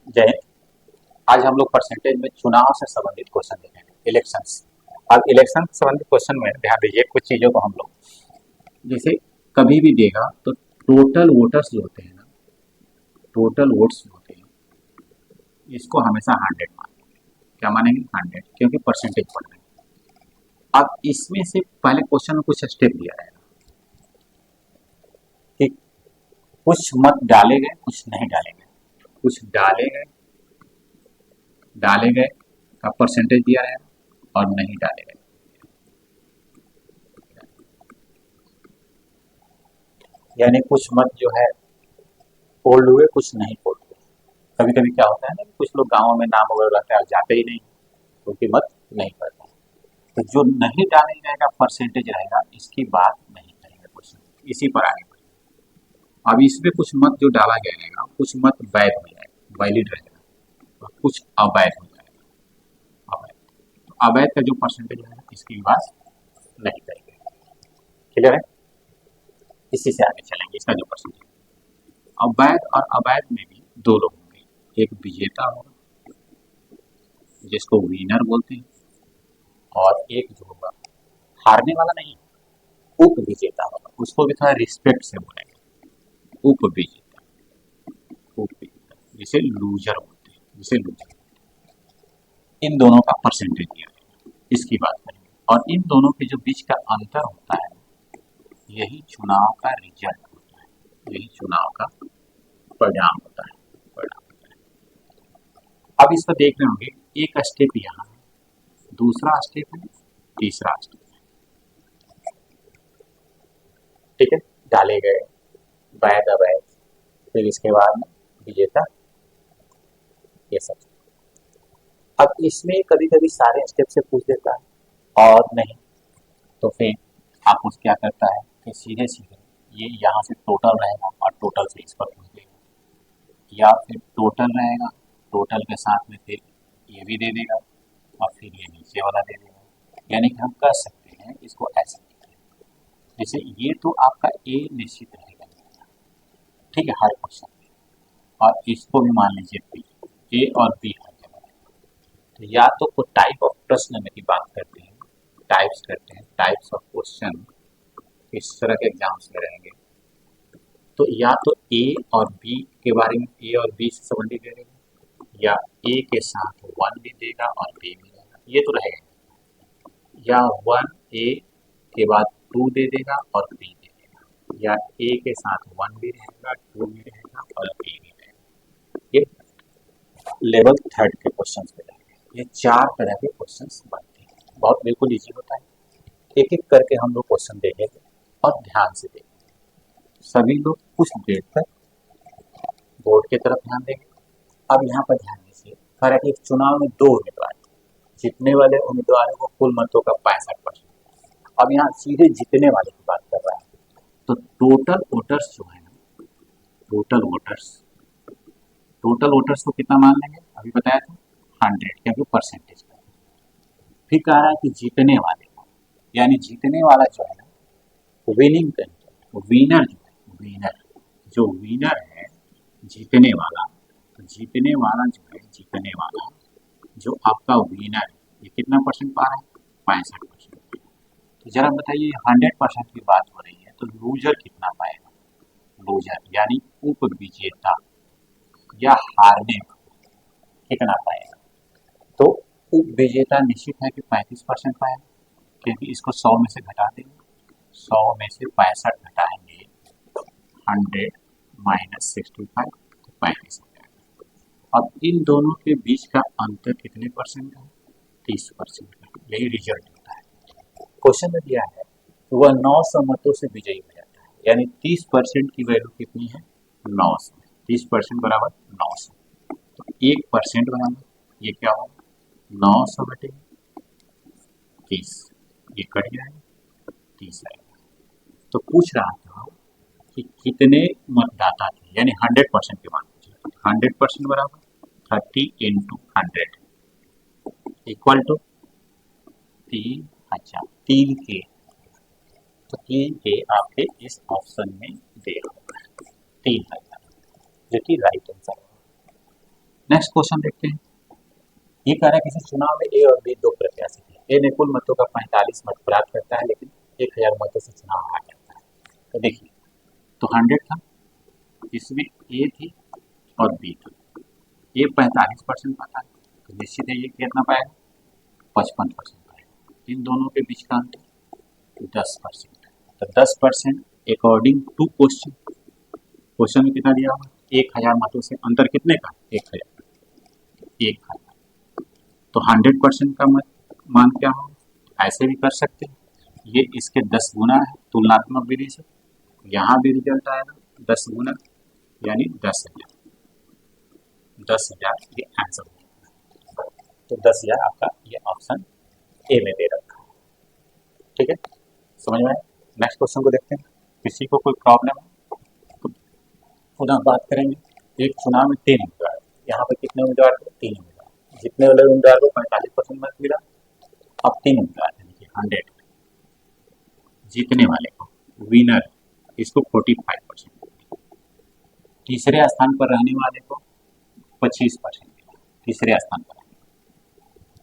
जय हिंद। आज हम लोग परसेंटेज में चुनाव से संबंधित क्वेश्चन देखेंगे, इलेक्शंस। अब इलेक्शन से संबंधित क्वेश्चन में ध्यान दीजिए कुछ चीजों को हम लोग, जैसे कभी भी देगा तो टोटल वोटर्स जो होते हैं ना, टोटल वोट्स जो होते हैं, इसको हमेशा 100 मानेंगे। क्या मानेंगे? 100, क्योंकि परसेंटेज पढ़ रहे हैं। अब इसमें से पहले क्वेश्चन में कुछ स्टेप दिया रहेगा कि कुछ मत डाले गए, कुछ नहीं डाले गए, कुछ डाले गए का परसेंटेज दिया रहेगा और नहीं डाले गए। यानी कुछ मत जो है फोल्ड हुए, कुछ नहीं फोल्ड हुए। कभी कभी क्या होता है ना, कुछ लोग गाँव में नाम वगैरह रहता है जाते ही नहीं, क्योंकि मत नहीं पड़ता। तो जो नहीं डाले जाएगा परसेंटेज रहेगा, इसकी बात नहीं करेंगे क्वेश्चन, इसी पर आगे बढ़ेंगे। अब इसमें कुछ मत जो डाला गया रहेगा, कुछ मत वैध हो जाएगा, वैलिड रहेगा, और कुछ अवैध हो जाएगा, अवैध। तो अवैध का जो परसेंटेज रहेगा, इसकी बात नहीं करेंगे। क्लियर है? इसी से आगे चलेंगे। इसका जो परसेंटेज अवैध और अवैध में भी दो लोग होंगे, एक विजेता होगा जिसको विनर बोलते हैं, और एक जो होगा हारने वाला नहीं, उप विजेता होगा, उसको भी थोड़ा रिस्पेक्ट से बोलेंगे, उप विजेता। उप विजेता जिसे लूजर बोलते हैं, जिसे लूजर। इन दोनों का परसेंटेज दिया है, इसकी बात करेंगे। और इन दोनों के जो बीच का अंतर होता है, यही चुनाव का रिजल्ट होता है, यही चुनाव का परिणाम होता है, परिणाम होता है। अब इसको देख रहे होंगे, एक स्टेप यहाँ है, दूसरा स्टेप है, तीसरा स्टेप है। ठीक है, डाले गए, वैध अवैध, फिर इसके बाद में विजेता, ये सब। अब इसमें कभी कभी सारे स्टेप से पूछ देता है और नहीं, तो फिर आप उस क्या करता है कि सीधे सीधे ये यहाँ से टोटल रहेगा और टोटल से इस पर पूछ देगा, या फिर टोटल रहेगा, टोटल के साथ में फिर ये भी दे देगा और फिर ये नीचे वाला दे देगा। यानी कि हम कह सकते हैं इसको ऐसे, जैसे ये तो आपका ए निश्चित रहेगा, ठीक है, हर क्वेश्चन में, और इसको भी मान लीजिए बी, ए और बी हर जगह रहेगा। तो या तो टाइप ऑफ प्रश्न में की बात करते हैं, टाइप्स करते हैं, टाइप्स ऑफ क्वेश्चन किस तरह के एग्जाम्स में रहेंगे, तो या तो ए और बी के बारे में, ए और बी से संबंधित दे देगा, या ए के साथ वन भी देगा और बी भी देगा, ये तो रहेगा, या वन ए के बाद टू दे देगा और बी दे देगा, या ए के साथ वन भी रहेगा, टू भी रहेगा और बी भी रहेगा। ये लेवल थर्ड के क्वेश्चन पे रहेंगे। ये चार तरह के क्वेश्चन बनते हैं, बहुत बिल्कुल इजी होता है। एक एक करके हम लोग क्वेश्चन देखेंगे और ध्यान से देखेंगे। सभी लोग कुछ देर तक बोर्ड की तरफ ध्यान देंगे। अब यहाँ पर ध्यान दीजिए, फर्क एक चुनाव में दो उम्मीदवार, जीतने वाले उम्मीदवारों को कुल मतों का 65%। अब यहाँ सीधे जीतने वाले की बात कर रहा है, तो टोटल वोटर्स जो है ना, टोटल वोटर्स को कितना मान लेंगे, अभी बताया था 100, क्योंकि परसेंटेज का। फिर कह रहा है कि जीतने वाले को, यानी जीतने वाला जो है ना, विनिंग कैंडिडेट, विनर जो है, विनर है, जीतने वाला, तो जीतने वाला जो है, जीतने वाला जो आपका विनर है, ये कितना परसेंट पा रहा है? 65%। तो जरा बताइए, 100% की बात हो रही है, तो लूजर कितना पाएगा? लूजर यानी उप विजेता या हारने कितना पाएगा? तो उप विजेता निश्चित है कि 35% पाएगा, क्योंकि इसको 100 में से घटा देंगे, 100 में से 65 घटाएंगे, 100 माइनस 65, तो 35 हो जाएगा। अब इन दोनों के बीच का अंतर कितने परसेंट का? 30% का। यही रिजल्ट होता है। क्वेश्चन में दिया है वह 900 मतों से विजयी हो जाता है, यानी 30% की वैल्यू कितनी है? 900। 30% बराबर 900, तो 1% बराबर ये क्या होगा? 900 बटे 30, ये कट जाएगा, 30 आएगा। तो पूछ रहा था कि कितने मतदाता थे, यानी 100% की बात पूछ रहा था। 100% बराबर 30 इंटू 100 इक्वल टू 3000, 3 के, तो 3 के आपके इस ऑप्शन में दे होगा 3000, जो कि राइट आंसर है। नेक्स्ट क्वेश्चन देखते हैं। ये कह रहा है किसी चुनाव में ए और बी दो प्रत्याशी थे। ए ने कुल मतों का 45 मत प्राप्त करता है लेकिन 1000 मतों से चुनाव हार जाता है। तो देखिए, तो 100 था, इसमें ए थी और बी था। ए 45% पाता है तो निश्चित है ये कितना पाएगा, 55% पाएगा। इन दोनों के बीच का अंतर 10%। तो 10% अकॉर्डिंग टू क्वेश्चन, क्वेश्चन में कितना दिया हुआ, 1000 मतों से अंतर कितने का, 1000। तो 100% का मान क्या हो, ऐसे भी कर सकते हैं, ये इसके 10 गुना है तुलनात्मक विधि से। यहाँ भी रिजल्ट आएगा 10 गुना यानी 10,000। 10,000 ये आंसर होगा। तो 10,000 आपका ये ऑप्शन ए में दे रखा है। ठीक है, समझ में आया। नेक्स्ट क्वेश्चन को देखते हैं। किसी को कोई प्रॉब्लम है तो पुनः बात करेंगे। एक चुनाव में 3 उम्मीदवार, यहाँ पर कितने उम्मीदवार थे, 3 उम्मीदवार। जितने वाले उम्मीदवार को 45% मत मिला, अब 3 उम्मीदवार यानी कि 100। जीतने वाले को विनर इसको 45%। तीसरे स्थान पर रहने वाले को 25% मिला। तीसरे स्थान पर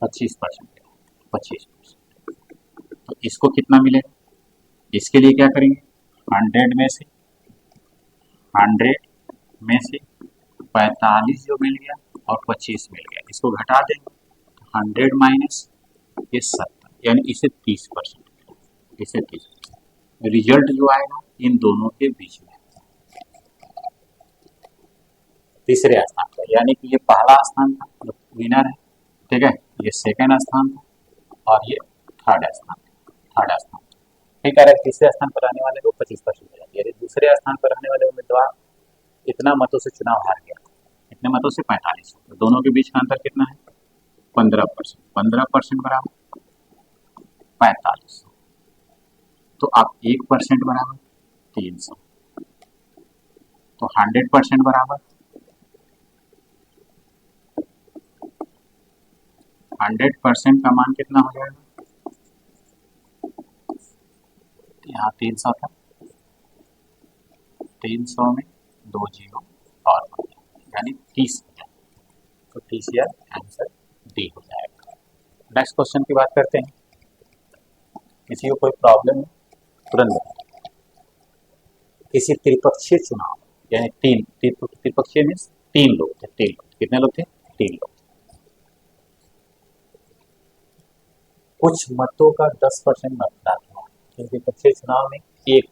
25% मिला, 25%। तो इसको कितना मिलेगा, इसके लिए क्या करेंगे, 100 में से 45 जो मिल गया और 25 मिल गया, इसको घटा देंगे। 100 माइनस ये 70 यानी इसे 30%, इसे 30%। रिजल्ट जो आएगा इन दोनों के बीच में, तीसरे स्थान पर, यानी कि ये पहला स्थान था जो विनर है, ठीक है, ये सेकंड स्थान था और ये थर्ड स्थान। ठीक है, तीसरे स्थान पर रहने वाले को 25% मिला, यदि दूसरे स्थान पर रहने वाले उम्मीदवार इतना मतों से चुनाव हार गया, कितने मतों से, 45। तो दोनों के बीच का अंतर कितना है, 15%। 15% बराबर 45। तो आप 1% बराबर 300। तो 100% बराबर 100% का मान कितना हो जाएगा, यहाँ 300 था, 300 में 2 जीरो और यानी 30,000। तो 30,000 आंसर डी हो जाएगा। नेक्स्ट क्वेश्चन की बात करते हैं। किसी को कोई प्रॉब्लम है तुरंत बताएं। किसी त्रिपक्षीय चुनाव यानी त्रिपक्षीय मीन्स 3 लोग थे, 3 लोग कितने लोग थे, 3 लोग। कुछ मतों का 10% मतदान हुआ, त्रिपक्षीय चुनाव में एक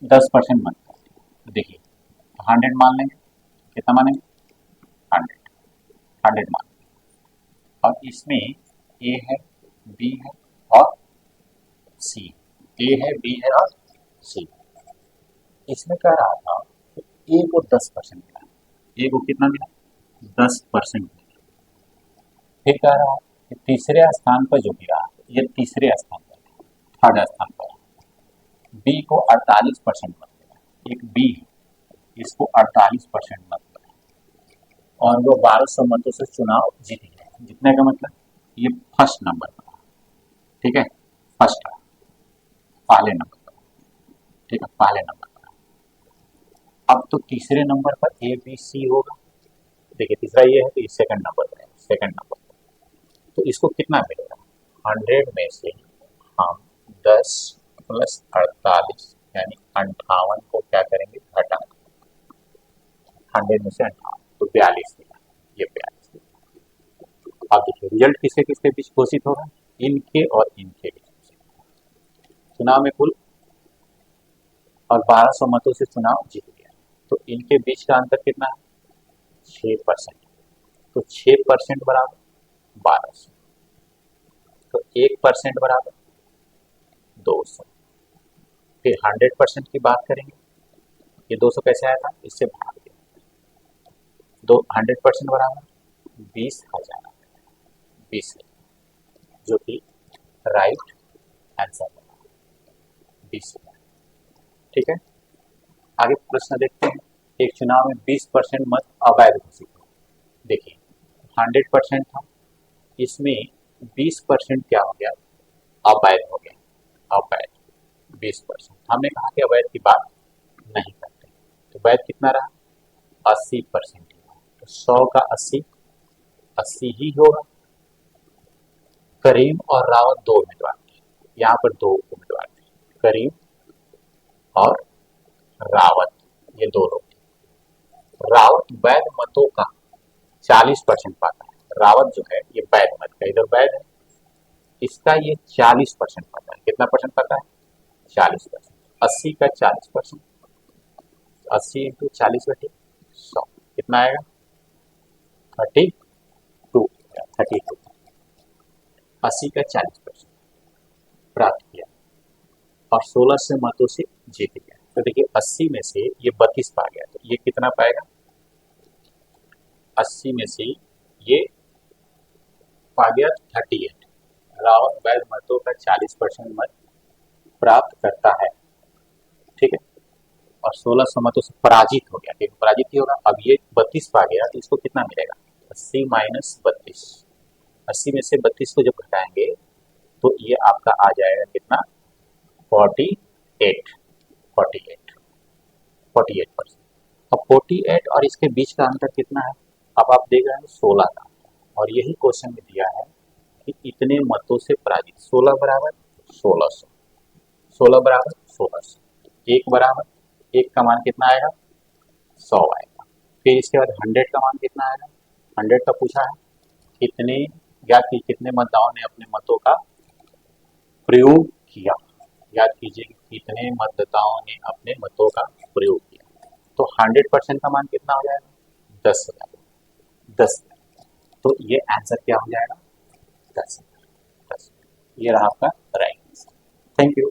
10% मतदान। तो देखिए 100 मान लेंगे, कितना मानेंगे, 100 मान लेंगे। और इसमें ए है, बी है और सी, ए है, बी है और सी। इसमें कह रहा था कि ए को 10% मिला, ए को कितना मिला, 10% मिला। फिर कह रहा है कि तीसरे स्थान पर जो गिरा, ये तीसरे स्थान पर, थर्ड स्थान पर, बी को 48% मत मिला। एक बी है, इसको 48% मत मिला और वो 1200 मतों से चुनाव जीत गया। जीतने का मतलब ये फर्स्ट नंबर पर, ठीक है, फर्स्ट पहले नंबर पर, ठीक है, पहले नंबर पर। अब तो तीसरे नंबर पर ए बी सी होगा। देखिए तीसरा ये है तो ये सेकंड नंबर पर है, सेकंड नंबर पर। तो इसको कितना मिलेगा, 100 में से हम 10 प्लस 48 यानी 58 को क्या करेंगे, घटा। 100 में से 58 तो 42 मिला, ये 42 मिला। अब देखिए रिजल्ट किसके किसके बीच घोषित होगा, इनके और इनके बीच। चुनाव में कुल और 1200 मतों से चुनाव जीत गया, तो इनके बीच का अंतर कितना है, 6%। तो 6% बराबर 1200। तो 1% बराबर 200। फिर 100% की बात करेंगे, ये 200 कैसे आया था, इससे भाग दिया। 100% बराबर 20,000, 20,000 जो कि राइट आंसर होगा, 20,000। ठीक है, आगे प्रश्न देखते हैं। एक चुनाव में 20% मत अवैध घोषित हो। देखिए 100% था, इसमें 20% क्या हो गया, अवैध हो गया, अवैध 20%। हमने कहा कि अवैध की बात नहीं करते, तो वैध कितना रहा, 80%, तो 100 का 80, 80 ही होगा। करीम और रावत दो उम्मीदवार थे, यहाँ पर दो उम्मीदवार थे, करीम और रावत, ये दो लोग थे। रावत वैध मतों का 40% पाता है, रावत जो है ये वैध मत का, इधर वैध है, इसका ये 40% पाता है। कितना परसेंट पाता है? 40%। 80 का 40%, 80 इंटू 40 बटे 100 कितना आएगा? 32, 32। 80 का 40% प्राप्त किया और 16 से मतों से जीत गया। तो देखिए 80 में से ये 32 पा गया, तो ये कितना पाएगा? 80 में से ये पा गया 38। रावत वैध मतों का 40% मत प्राप्त करता है, ठीक है, और 1600 मतों से पराजित हो गया, क्योंकि पराजित ही होगा। अब ये 32 पा गया, तो इसको कितना मिलेगा? 80 माइनस 32, 80 में से 32 को जब घटाएंगे तो ये आपका आ जाएगा कितना? 48, 48, 48%। अब 48 और इसके बीच का अंतर कितना है? अब आप देख रहे हैं 16 का, और यही क्वेश्चन में दिया है कि इतने मतों से पराजित, 16 बराबर 1600, 16 बराबर 1600, एक बराबर, एक का मान कितना आएगा? 100 आएगा। फिर इसके बाद 100 का मान कितना आएगा? 100 का पूछा है, कितने याद की कितने मतदाताओं ने अपने मतों का प्रयोग किया। याद कीजिए कि कितने मतदाताओं ने अपने मतों का प्रयोग किया। तो 100% का मान कितना हो जाएगा? 10,000, 10,000। तो ये आंसर क्या हो जाएगा? 10,000, 10,000। ये रहा आपका राइट आंसर। Thank you.